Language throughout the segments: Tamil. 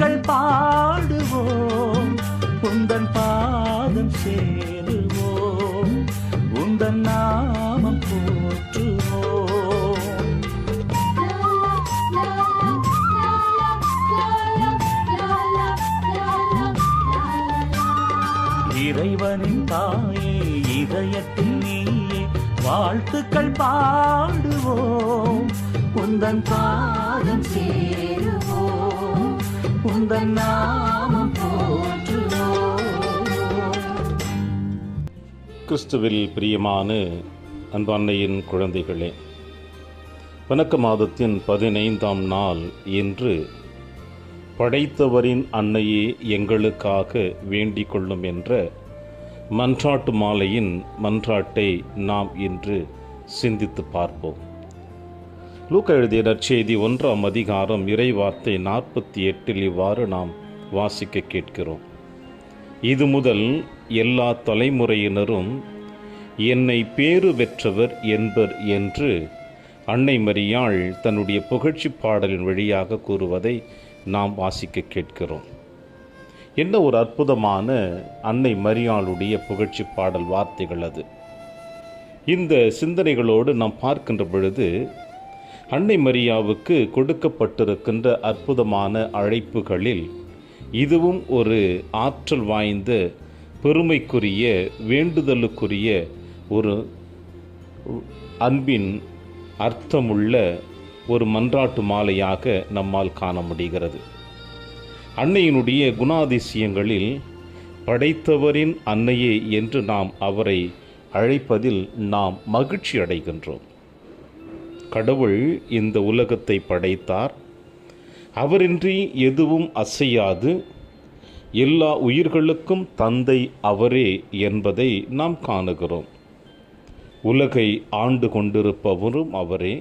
வாழ்த்துக்கள் பாடுவோம், உந்தன் பாதம் சேருவோம், உந்தன் நாமம் போற்றுவோம். இறைவனின் தாயே, இதயத்தில் நீயே, வாழ்த்துக்கள் பாடுவோம், உந்தன் பாதம் சேருவோம், உந்தன் நாமம் போற்றுவோம். கிறிஸ்துவில் பிரியமான அன்பன்னையின் குழந்தைகளே, வணக்க மாதத்தின் 15ஆம் நாள் இன்று. படைத்தவரின் அன்னையே எங்களுக்காக வேண்டிக் கொள்ளும் என்ற மன்றாட்டு மாலையின் மன்றாட்டை நாம் இன்று சிந்தித்து பார்ப்போம். லூக்கா எழுதிய நற்செய்தி 1ஆம் அதிகாரம் இறைவார்த்தை 48 இவ்வாறு நாம் வாசிக்க கேட்கிறோம். இது முதல் எல்லா தலைமுறையினரும் என்னை பேறு பெற்றவர் என்பர் என்று அன்னை மரியாள் தன்னுடைய புகழ்ச்சி பாடலின் வழியாக கூறுவதை நாம் வாசிக்க கேட்கிறோம். என்ன ஒரு அற்புதமான அன்னை மரியாளுடைய புகழ்ச்சி பாடல் வார்த்தைகள் அது. இந்த சிந்தனைகளோடு நாம் பார்க்கின்ற பொழுது அன்னை மரியாவுக்கு கொடுக்கப்பட்டிருக்கின்ற அற்புதமான அழைப்புகளில் இதுவும் ஒரு ஆற்றல் வாய்ந்த, பெருமைக்குரிய, வேண்டுதலுக்குரிய ஒரு அன்பின் அர்த்தமுள்ள ஒரு மன்றாட்டு மாலையாக நம்மால் காண முடிகிறது. அன்னையினுடைய குணாதிசயங்களில் படைத்தவரின் அன்னையே என்று நாம் அவரை அழைப்பதில் நாம் மகிழ்ச்சி அடைகின்றோம். கடவுள் இந்த உலகத்தை படைத்தார். அவரின்றி எதுவும் அசையாது. எல்லா உயிர்களுக்கும் தந்தை அவரே என்பதை நாம் காணுகிறோம். உலகை ஆண்டு கொண்டிருப்பவரும் அவரே.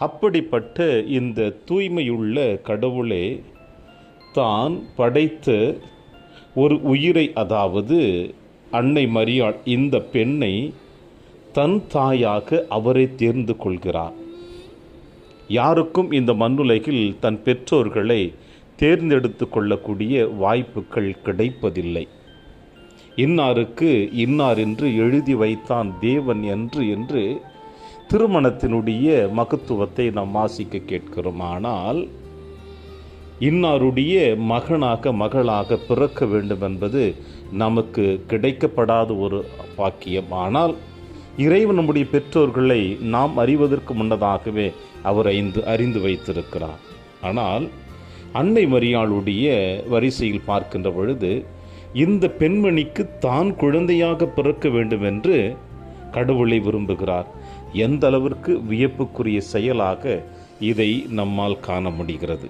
அப்படிப்பட்ட இந்த தூய்மையுள்ள கடவுளே தான் படைத்த ஒரு உயிரை, அதாவது அன்னை மரியாள் இந்த பெண்ணை தன் தாயாக அவரை தேர்ந்து கொள்கிறார். யாருக்கும் இந்த மண்ணுலகில் தன் பெற்றோர்களை தேர்ந்தெடுத்து கொள்ளக்கூடிய வாய்ப்புகள் கிடைப்பதில்லை. இன்னாருக்கு இன்னார் என்று எழுதி வைத்தான் தேவன் என்று திருமணத்தினுடைய மகத்துவத்தை நாம் வாசிக்க கேட்கிறோம். ஆனால் இன்னாருடைய மகனாக மகளாக பிறக்க வேண்டும் என்பது நமக்கு கிடைக்கப்படாத ஒரு பாக்கியம். ஆனால் இறைவன் நம்முடைய பெற்றோர்களை நாம் அறிவதற்கு முன்னதாகவே அவர் அறிந்து வைத்திருக்கிறார். ஆனால் அன்னை மரியாளுடைய வரிசையில் பார்க்கின்ற பொழுது இந்த பெண்மணிக்கு தான் குழந்தையாக பிறக்க வேண்டும் என்று கடவுளை விரும்புகிறார். எந்த அளவிற்கு வியப்புக்குரிய செயலாக இதை நம்மால் காண முடிகிறது.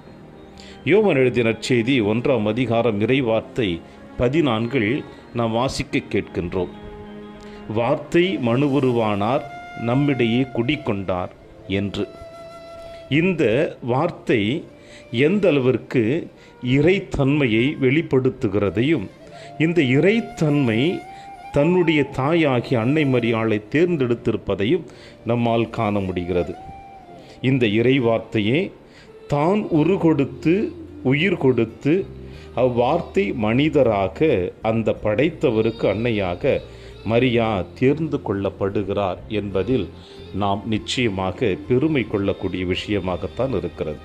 யோவான் எழுதிய நற்செய்தி 1ஆம் அதிகாரம் இறைவார்த்தை 14 நாம் வாசிக்க கேட்கின்றோம். வார்த்தை மனுவுருவானார், நம்மிடையே குடிக்கொண்டார் என்று. இந்த வார்த்தை எந்த அளவிற்கு இறைத்தன்மையை வெளிப்படுத்துகிறதையும், இந்த இறைத்தன்மை தன்னுடைய தாயாகிய அன்னை மரியாளை தேர்ந்தெடுத்திருப்பதையும் நம்மால் காண முடிகிறது. இந்த இறைவார்த்தையே தான் உருகொடுத்து உயிர் கொடுத்து அவ்வார்த்தை மனிதராக அந்த படைத்தவருக்கு அன்னையாக மரியா தேர்ந்து கொள்ளப்படுகிறார் என்பதில் நாம் நிச்சயமாக பெருமை கொள்ளக்கூடிய விஷயமாகத்தான் இருக்கிறது.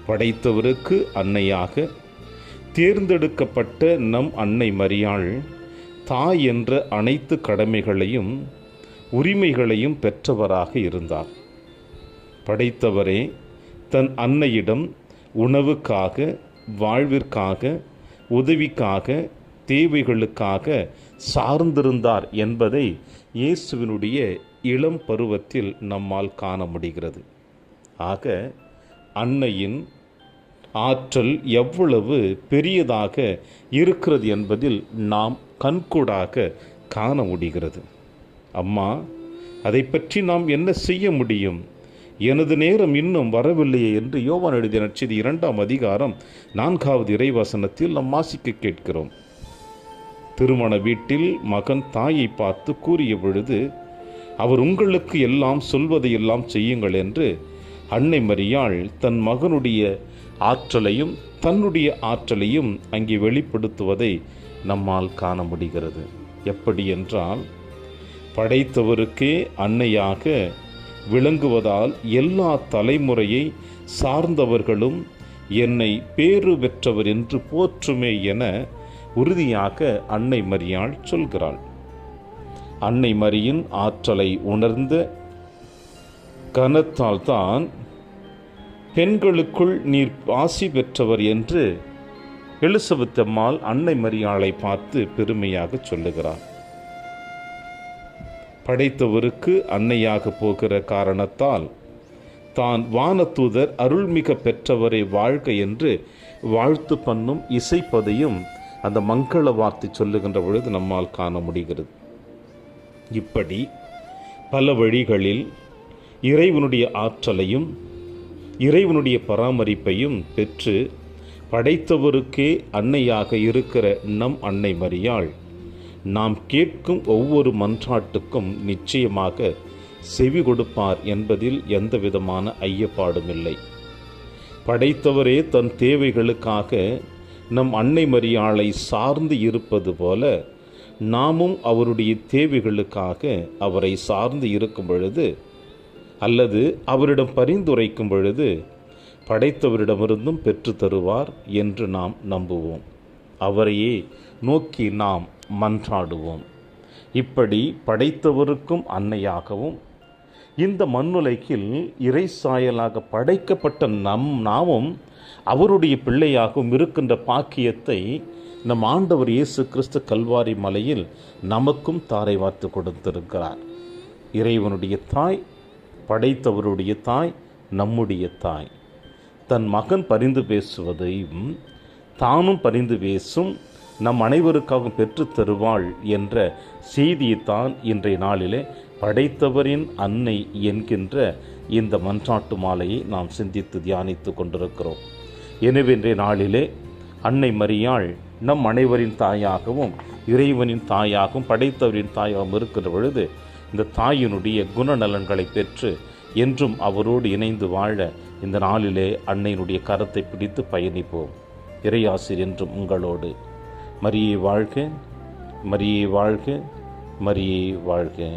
படைத்தவருக்கு அன்னையாக தேர்ந்தெடுக்கப்பட்ட நம் அன்னை மரியாள் தாய் என்ற அனைத்து கடமைகளையும் உரிமைகளையும் பெற்றவராக இருந்தார். படைத்தவரே தன் அன்னையிடம் உணவுக்காக, வாழ்விற்காக, உதவிக்காக, தேவைகளுக்காக சார்ந்திருந்தார் என்பதை இயேசுவினுடைய இளம் பருவத்தில் நம்மால் காண முடிகிறது. ஆக அன்னையின் ஆற்றல் எவ்வளவு பெரியதாக இருக்கிறது என்பதில் நாம் கண்கூடாக காண முடிகிறது. அம்மா, அதை பற்றி நாம் என்ன செய்ய முடியும்? எனது நேரம் இன்னும் வரவில்லையே என்று யோவான் எழுதிய நற்செய்தி 2ஆம் அதிகாரம் 4வது இறைவசனத்தில் நாம் வாசிக்க கேட்கிறோம். திருமண வீட்டில் மகன் தாயை பார்த்து கூறிய பொழுது, அவர் உங்களுக்கு எல்லாம் சொல்வதையெல்லாம் செய்யுங்கள் என்று அன்னை மரியாள் தன் மகனுடைய ஆற்றலையும் தன்னுடைய ஆற்றலையும் அங்கே வெளிப்படுத்துவதை நம்மால் காண முடிகிறது. எப்படி என்றால், படைத்தவருக்கே அன்னையாக விளங்குவதால் எல்லா தலைமுறையை சார்ந்தவர்களும் என்னை பேறு பெற்றவர் என்று போற்றுமே என உறுதியாக அன்னை மரியாள் சொல்கிறாள். அன்னை மரியின் ஆற்றலை உணர்ந்த கனத்தால் தான் பெண்களுக்குள் நீர் ஆசி பெற்றவர் என்று எலிசபெத் அம்மாள் அன்னை மரியாளை பார்த்து பெருமையாக சொல்லுகிறார். படைத்தவருக்கு அன்னையாக போகிற காரணத்தால் தான் வானதூதர் அருள்மிக பெற்றவரை வாழ்க என்று வாழ்த்து பண்ணும் இசைப்பதையும் அந்த மங்கள வார்த்தை சொல்லுகின்ற பொழுது நம்மால் காண முடிகிறது. இப்படி பல வழிகளில் இறைவனுடைய ஆற்றலையும் இறைவனுடைய பராமரிப்பையும் பெற்று படைத்தவருக்கே அன்னையாக இருக்கிற நம் அன்னை மரியாள் நாம் கேட்கும் ஒவ்வொரு மன்றாட்டுக்கும் நிச்சயமாக செவி கொடுப்பார் என்பதில் எந்த விதமான ஐயப்பாடும் இல்லை. படைத்தவரே தன் தேவைகளுக்காக நம் அன்னை மரியாளை சார்ந்து இருப்பது போல நாமும் அவருடைய தேவைகளுக்காக அவரை சார்ந்து இருக்கும் பொழுது அல்லது அவரிடம் பரிந்துரைக்கும் பொழுது படைத்தவரிடமிருந்தும் பெற்று தருவார் என்று நாம் நம்புவோம். அவரையே நோக்கி நாம் மன்றாடுவோம். இப்படி படைத்தவருக்கும் அன்னையாகவும் இந்த மண்ணுலகில் இறை சாயலாக படைக்கப்பட்ட நாமும் அவருடைய பிள்ளையாகவும் இருக்கின்ற பாக்கியத்தை நம் ஆண்டவர் இயேசு கிறிஸ்து கல்வாரி மலையில் நமக்கும் தாரை வார்த்து கொடுத்திருக்கிறார். இறைவனுடைய தாய், படைத்தவருடைய தாய், நம்முடைய தாய். தன் மகன் பரிந்து பேசுவதையும் தானும் பரிந்து பேசும் நம் அனைவருக்காகவும் பெற்று தருவாள் என்ற செய்தியைத்தான் இன்றைய நாளிலே படைத்தவரின் அன்னை என்கின்ற இந்த மன்றாட்டு மாலையை நாம் சிந்தித்து தியானித்து கொண்டிருக்கிறோம். எனவே இன்றைய நாளிலே அன்னை மரியாள் நம் அனைவரின் தாயாகவும் இறைவனின் தாயாகவும் படைத்தவரின் தாயாகவும் இருக்கிற பொழுது இந்த தாயினுடைய குணநலன்களை பெற்று என்றும் அவரோடு இணைந்து வாழ இந்த நாளிலே அன்னையினுடைய கரத்தை பிடித்து பயணிப்போம். இறையாசிர் என்றும் உங்களோடு. மரியே வாழ்க, மரியே வாழ்க, மரியே வாழ்க.